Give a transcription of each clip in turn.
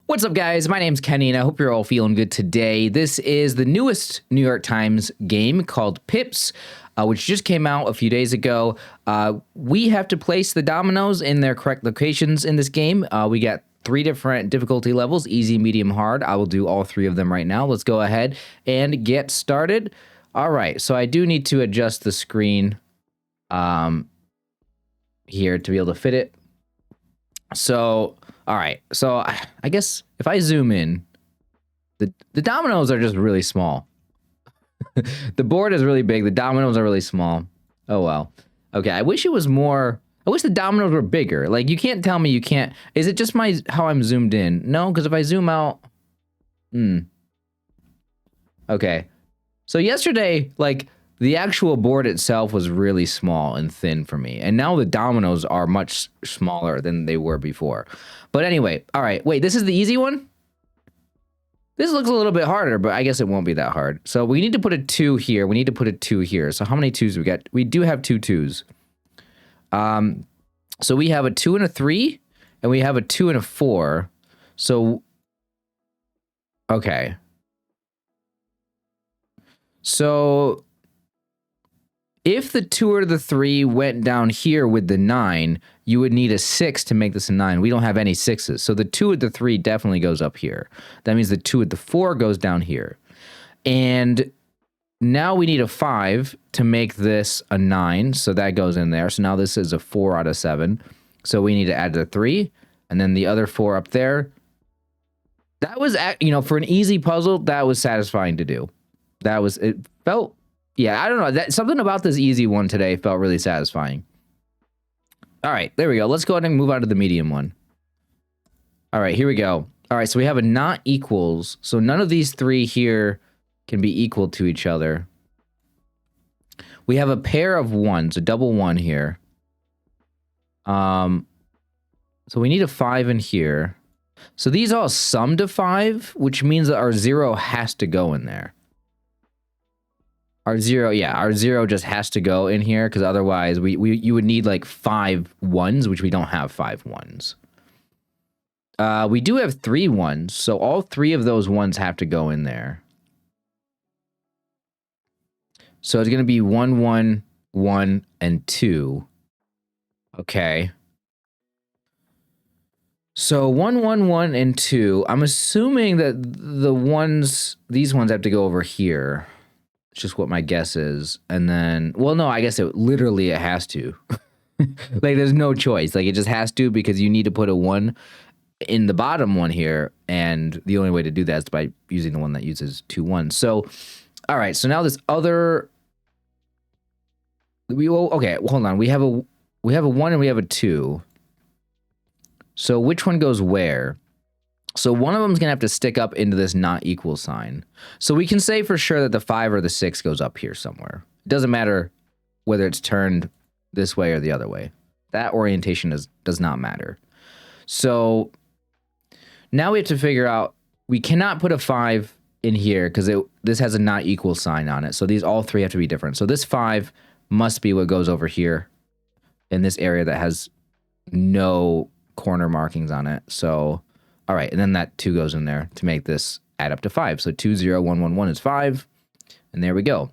What's up, guys? My name's Kenny, and I hope you're all feeling good today. This is the newest New York Times game called Pips, which just came out a few days ago. We have to place the dominoes in their correct locations in this game. We got 3 different difficulty levels, easy, medium, hard. I will do all 3 of them right now. Let's go ahead and get started. All right, so I do need to adjust the screen here to be able to fit it. So... all right, so I guess if I zoom in, the dominoes are just really small. The board is really big. The dominoes are really small. Oh, well. Okay, I wish it was more... I wish the dominoes were bigger. Like, you can't tell me you can't... Is it just how I'm zoomed in? No, because if I zoom out... Okay. So yesterday, like... the actual board itself was really small and thin for me. And now the dominoes are much smaller than they were before. But anyway, all right. Wait, this is the easy one? This looks a little bit harder, but I guess it won't be that hard. So we need to put a 2 here. We need to put a 2 here. So how many 2s do we got? We do have 2 2s. So we have a 2 and a 3, and we have a 2 and a 4. So, okay. So... if the 2 or the 3 went down here with the 9, you would need a 6 to make this a 9. We don't have any 6s. So the 2 with the 3 definitely goes up here. That means the 2 with the 4 goes down here. And now we need a 5 to make this a 9. So that goes in there. So now this is a 4 out of 7. So we need to add the 3. And then the other 4 up there. That was, for an easy puzzle, that was satisfying to do. It felt... yeah, I don't know. Something about this easy one today felt really satisfying. All right, there we go. Let's go ahead and move on to the medium one. All right, here we go. All right, so we have a not equals. So none of these 3 here can be equal to each other. We have a pair of 1s, a double 1 here. So we need a 5 in here. So these all sum to 5, which means that our 0 has to go in there. Our 0 just has to go in here, because otherwise you would need like 5 1s, which we don't have 5 1s. We do have 3 1s, so all 3 of those 1s have to go in there. So it's going to be 1, 1, 1, and 2. Okay. So 1, 1, 1, and 2. I'm assuming that these ones have to go over here. It's just what my guess is. And then, well, no, I guess it has to. Like, there's no choice. Like, it just has to, because you need to put a 1 in the bottom one here. And the only way to do that is by using the one that uses 2 1s. So, all right. So now this other... okay, well, hold on. We have a 1 and we have a 2. So which one goes where? So one of them is going to have to stick up into this not equal sign. So we can say for sure that the 5 or the 6 goes up here somewhere. It doesn't matter whether it's turned this way or the other way. That orientation does not matter. So now we have to figure out, we cannot put a 5 in here because this has a not equal sign on it. So all 3 have to be different. So this 5 must be what goes over here in this area that has no corner markings on it. So... all right, and then that 2 goes in there to make this add up to 5. So 2, 0, 1, 1, 1 is 5. And there we go.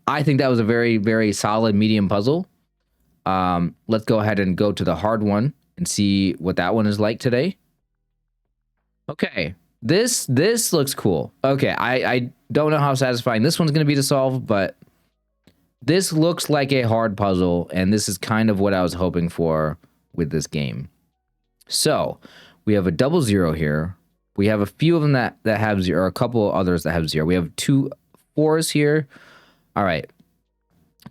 I think that was a very, very solid medium puzzle. Let's go ahead and go to the hard one and see what that one is like today. Okay, this looks cool. Okay, I don't know how satisfying this one's going to be to solve, but this looks like a hard puzzle, and this is kind of what I was hoping for with this game. So... we have a double 0 here. We have a few of them that have 0, or a couple others that have 0. We have 2 4s here. All right.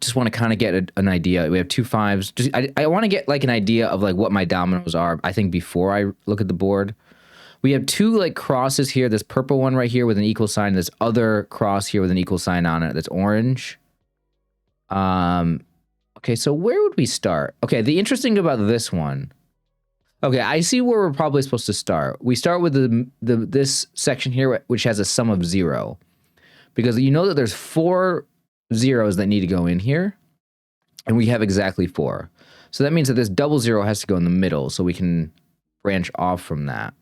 Just want to kind of get an idea. We have 2 5s. I want to get like an idea of like what my dominoes are, I think, before I look at the board. We have 2 like crosses here. This purple one right here with an equal sign. This other cross here with an equal sign on it that's orange. Okay, so where would we start? Okay, the interesting about this one... okay, I see where we're probably supposed to start. We start with this section here, which has a sum of 0. Because you know that there's 4 zeros that need to go in here. And we have exactly 4. So that means that this double 0 has to go in the middle, so we can branch off from that.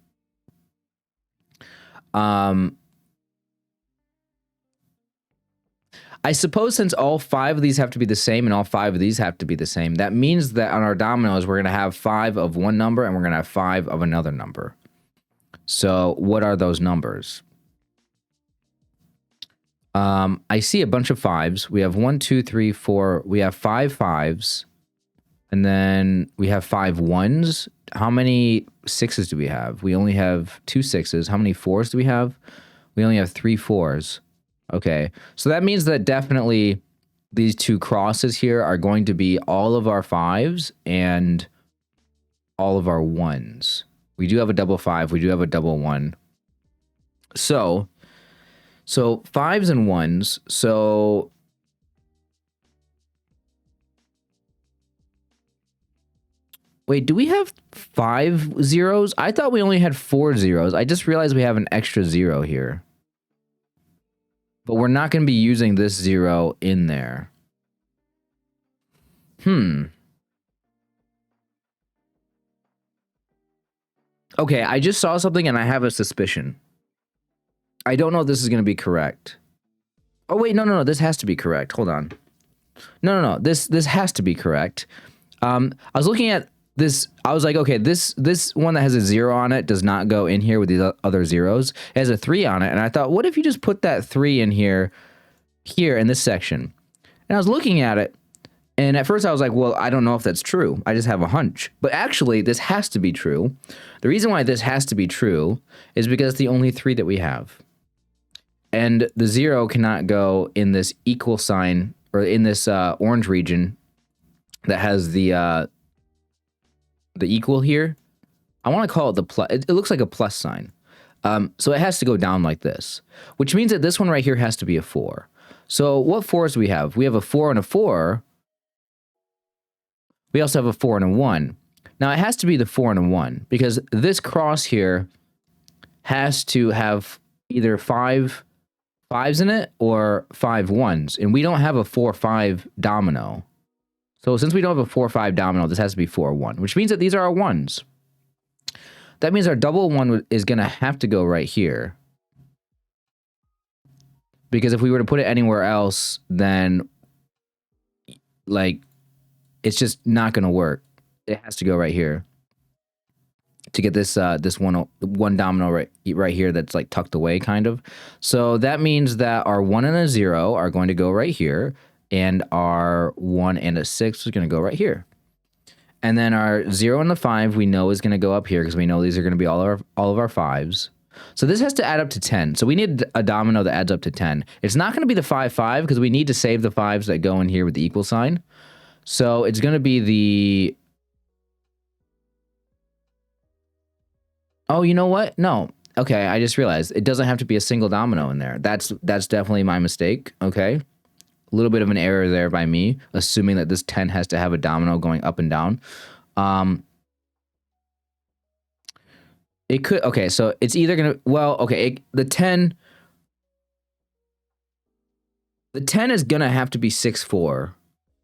I suppose since all 5 of these have to be the same and all 5 of these have to be the same, that means that on our dominoes, we're going to have 5 of one number and we're going to have 5 of another number. So what are those numbers? I see a bunch of 5s. We have 1, 2, 3, 4. We have 5 5s. And then we have 5 1s. How many 6s do we have? We only have 2 6s. How many 4s do we have? We only have 3 4s. Okay, so that means that definitely these 2 crosses here are going to be all of our 5s and all of our 1s. We do have a double 5. We do have a double 1. So 5s and 1s. So wait, do we have 5 zeros? I thought we only had 4 zeros. I just realized we have an extra 0 here. But we're not going to be using this 0 in there. Okay, I just saw something and I have a suspicion. I don't know if this is going to be correct. Oh, wait, no. This has to be correct. Hold on. No. This has to be correct. I was looking at this. I was like, okay, this one that has a 0 on it does not go in here with these other zeros. It has a 3 on it. And I thought, what if you just put that 3 in here in this section? And I was looking at it. And at first I was like, well, I don't know if that's true. I just have a hunch. But actually, this has to be true. The reason why this has to be true is because it's the only 3 that we have. And the 0 cannot go in this equal sign or in this orange region that has the equal here. I want to call it the plus. It looks like a plus sign. So it has to go down like this, which means that this one right here has to be a 4. So what 4s do we have? We have a 4 and a 4. We also have a 4 and a 1. Now it has to be the 4 and a 1 because this cross here has to have either 5 5s in it or 5 1s. And we don't have a 4-5 domino. So since we don't have a 4-5 domino, this has to be 4-1, which means that these are our 1s. That means our double 1 is going to have to go right here. Because if we were to put it anywhere else, then like it's just not going to work. It has to go right here to get this this one domino right here that's like tucked away kind of. So that means that our 1 and a 0 are going to go right here, and our 1 and a 6 is going to go right here. And then our 0 and the 5 we know is going to go up here because we know these are going to be all of our 5s. So this has to add up to 10. So we need a domino that adds up to 10. It's not going to be the 5-5 because we need to save the 5s that go in here with the equal sign. So it's going to be the... Oh, you know what? No. Okay, I just realized it doesn't have to be a single domino in there. That's definitely my mistake. Okay. A little bit of an error there by me, assuming that this 10 has to have a domino going up and down. It could, okay, so it's either going to, well, okay, the 10 is going to have to be 6-4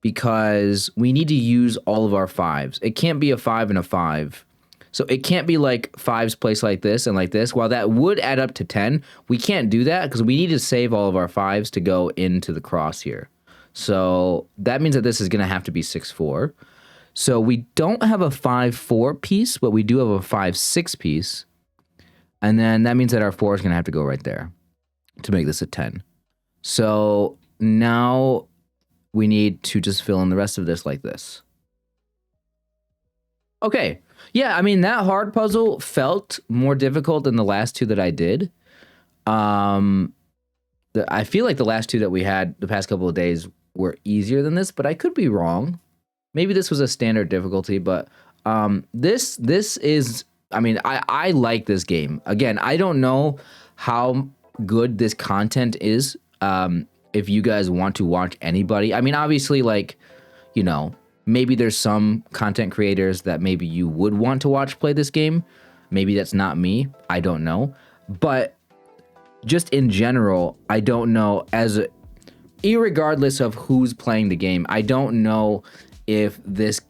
because we need to use all of our 5s. It can't be a 5 and a 5. So it can't be like 5s placed like this and like this. While that would add up to 10, we can't do that because we need to save all of our 5s to go into the cross here. So that means that this is going to have to be 6-4. So we don't have a 5-4 piece, but we do have a 5-6 piece. And then that means that our 4 is going to have to go right there to make this a 10. So now we need to just fill in the rest of this like this. Okay. Yeah, I mean, that hard puzzle felt more difficult than the last 2 that I did. I feel like the last 2 that we had the past couple of days were easier than this, but I could be wrong. Maybe this was a standard difficulty, but this is, I mean, I like this game. Again, I don't know how good this content is. If you guys want to watch anybody, I mean, obviously, like, you know, maybe there's some content creators that maybe you would want to watch play this game. Maybe that's not me. I don't know. But just in general, I don't know, irregardless of who's playing the game, I don't know if this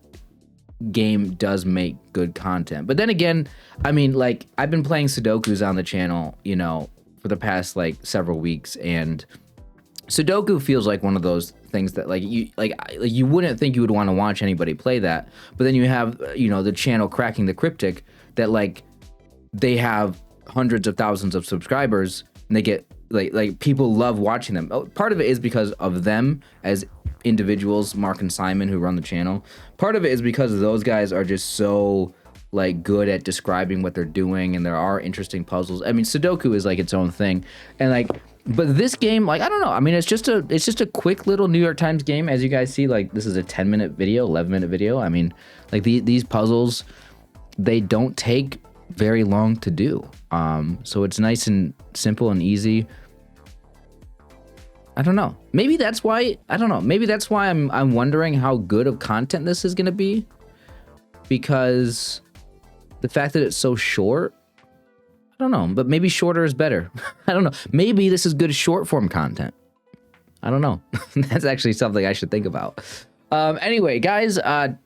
game does make good content. But then again, I mean, like, I've been playing Sudokus on the channel, you know, for the past like several weeks, and Sudoku feels like one of those things that like you wouldn't think you would want to watch anybody play that, but then you have, you know, the channel Cracking the Cryptic that like they have hundreds of thousands of subscribers, and they get like people love watching them. Part of it is because of them as individuals, Mark and Simon, who run the channel. Part of it is because those guys are just so like good at describing what they're doing, and there are interesting puzzles. I mean, Sudoku is like its own thing, and like, but this game, like, I don't know. I mean, it's just a quick little New York Times game, as you guys see. Like, this is a 10-minute video, 11-minute video. I mean, like these puzzles, they don't take very long to do. So it's nice and simple and easy. I don't know. Maybe that's why. I don't know. Maybe that's why I'm wondering how good of content this is gonna be, because the fact that it's so short. I don't know, but maybe shorter is better. I don't know. Maybe this is good short form content. I don't know. That's actually something I should think about. Anyway, guys, thank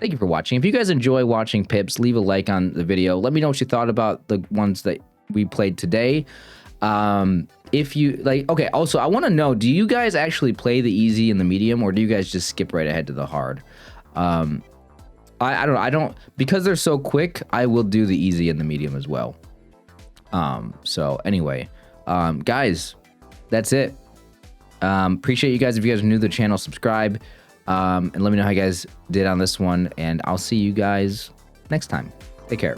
you for watching. If you guys enjoy watching Pips, leave a like on the video. Let me know what you thought about the ones that we played today. If you like, okay, also I want to know, do you guys actually play the easy and the medium, or do you guys just skip right ahead to the hard? I don't know. I don't, because they're so quick, I will do the easy and the medium as well. So anyway, guys, that's it. Appreciate you guys. If you guys are new to the channel, subscribe, and let me know how you guys did on this one, and I'll see you guys next time. Take care.